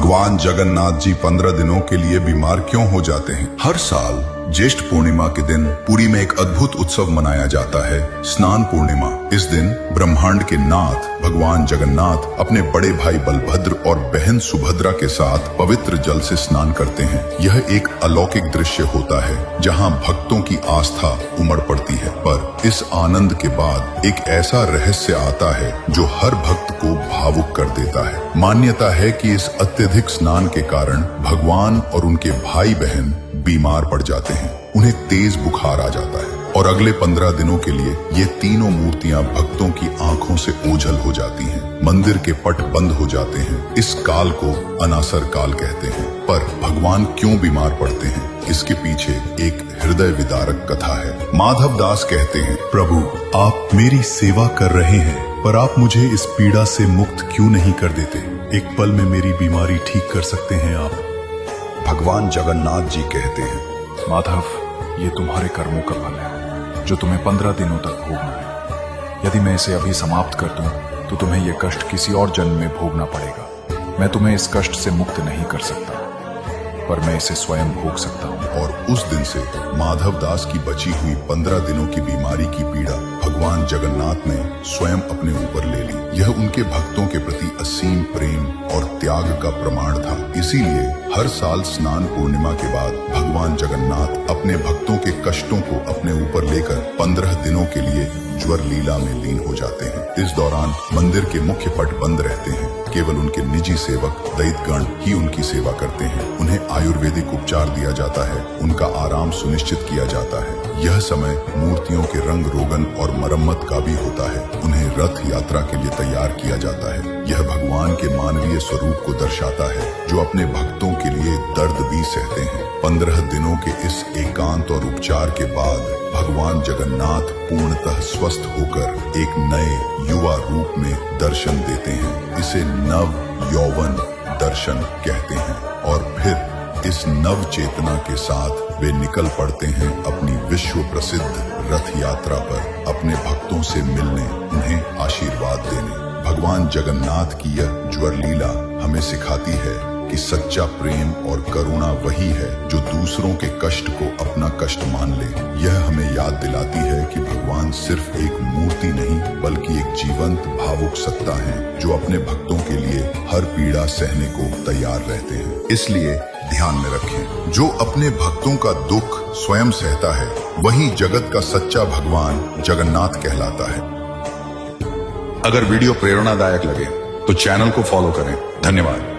भगवान जगन्नाथ जी 15 दिनों के लिए बीमार क्यों हो जाते हैं? हर साल ज्येष्ठ पूर्णिमा के दिन पुरी में एक अद्भुत उत्सव मनाया जाता है, स्नान पूर्णिमा। इस दिन ब्रह्मांड के नाथ भगवान जगन्नाथ अपने बड़े भाई बलभद्र और बहन सुभद्रा के साथ पवित्र जल से स्नान करते हैं। यह एक अलौकिक दृश्य होता है जहां भक्तों की आस्था उमड़ पड़ती है। पर इस आनंद के बाद एक ऐसा रहस्य आता है जो हर भक्त को भावुक कर देता है। मान्यता है कि इस अत्यधिक स्नान के कारण भगवान और उनके भाई बहन बीमार पड़ जाते हैं, उन्हें तेज बुखार आ जाता है और अगले 15 दिनों के लिए ये तीनों मूर्तियां भक्तों की आंखों से ओझल हो जाती हैं। मंदिर के पट बंद हो जाते हैं। इस काल को अनासर काल कहते हैं। पर भगवान क्यों बीमार पड़ते हैं, इसके पीछे एक हृदय विदारक कथा है। माधव दास कहते हैं, प्रभु आप मेरी सेवा कर रहे हैं, पर आप मुझे इस पीड़ा से मुक्त क्यों नहीं कर देते? एक पल में मेरी बीमारी ठीक कर सकते हैं आप। भगवान जगन्नाथ जी कहते हैं, माधव ये तुम्हारे कर्मों का फल है जो तुम्हें 15 दिनों तक भोगना है। यदि मैं इसे अभी समाप्त कर दूं तो तुम्हें यह कष्ट किसी और जन्म में भोगना पड़ेगा। मैं तुम्हें इस कष्ट से मुक्त नहीं कर सकता, पर मैं इसे स्वयं भोग सकता हूँ। और उस दिन से माधव दास की बची हुई 15 दिनों की बीमारी की पीड़ा भगवान जगन्नाथ ने स्वयं अपने ऊपर ले ली। यह उनके भक्तों के प्रति असीम प्रेम और त्याग का प्रमाण था। इसीलिए हर साल स्नान पूर्णिमा के बाद भगवान जगन्नाथ अपने भक्तों के कष्टों को अपने ऊपर लेकर 15 दिनों के लिए ज्वर लीला में लीन हो जाते हैं। इस दौरान मंदिर के मुख्य पट बंद रहते हैं। केवल उनके निजी सेवक दैत्यगण ही उनकी सेवा करते हैं। उन्हें आयुर्वेदिक उपचार दिया जाता है, उनका आराम सुनिश्चित किया जाता है। यह समय मूर्तियों के रंग रोगन और मरम्मत का भी होता है। उन्हें रथ यात्रा के लिए तैयार किया जाता है। यह भगवान के मानवीय स्वरूप को दर्शाता है जो अपने भक्तों के लिए दर्द भी सहते हैं। 15 दिनों के इस एकांत और उपचार के बाद भगवान जगन्नाथ पूर्णतः स्वस्थ होकर एक नए युवा रूप में दर्शन देते हैं। इसे नव यौवन दर्शन कहते हैं। और फिर इस नव चेतना के साथ वे निकल पड़ते हैं अपनी विश्व प्रसिद्ध रथ यात्रा पर, अपने भक्तों से मिलने, उन्हें आशीर्वाद देने। भगवान जगन्नाथ की यह ज्वर लीला हमें सिखाती है कि सच्चा प्रेम और करुणा वही है जो दूसरों के कष्ट को अपना कष्ट मान ले। यह हमें याद दिलाती है कि भगवान सिर्फ एक मूर्ति नहीं बल्कि एक जीवंत भावुक सत्ता है जो अपने भक्तों के लिए हर पीड़ा सहने को तैयार रहते हैं। इसलिए ध्यान में रखें, जो अपने भक्तों का दुख स्वयं सहता है वही जगत का सच्चा भगवान जगन्नाथ कहलाता है। अगर वीडियो प्रेरणादायक लगे तो चैनल को फॉलो करें। धन्यवाद।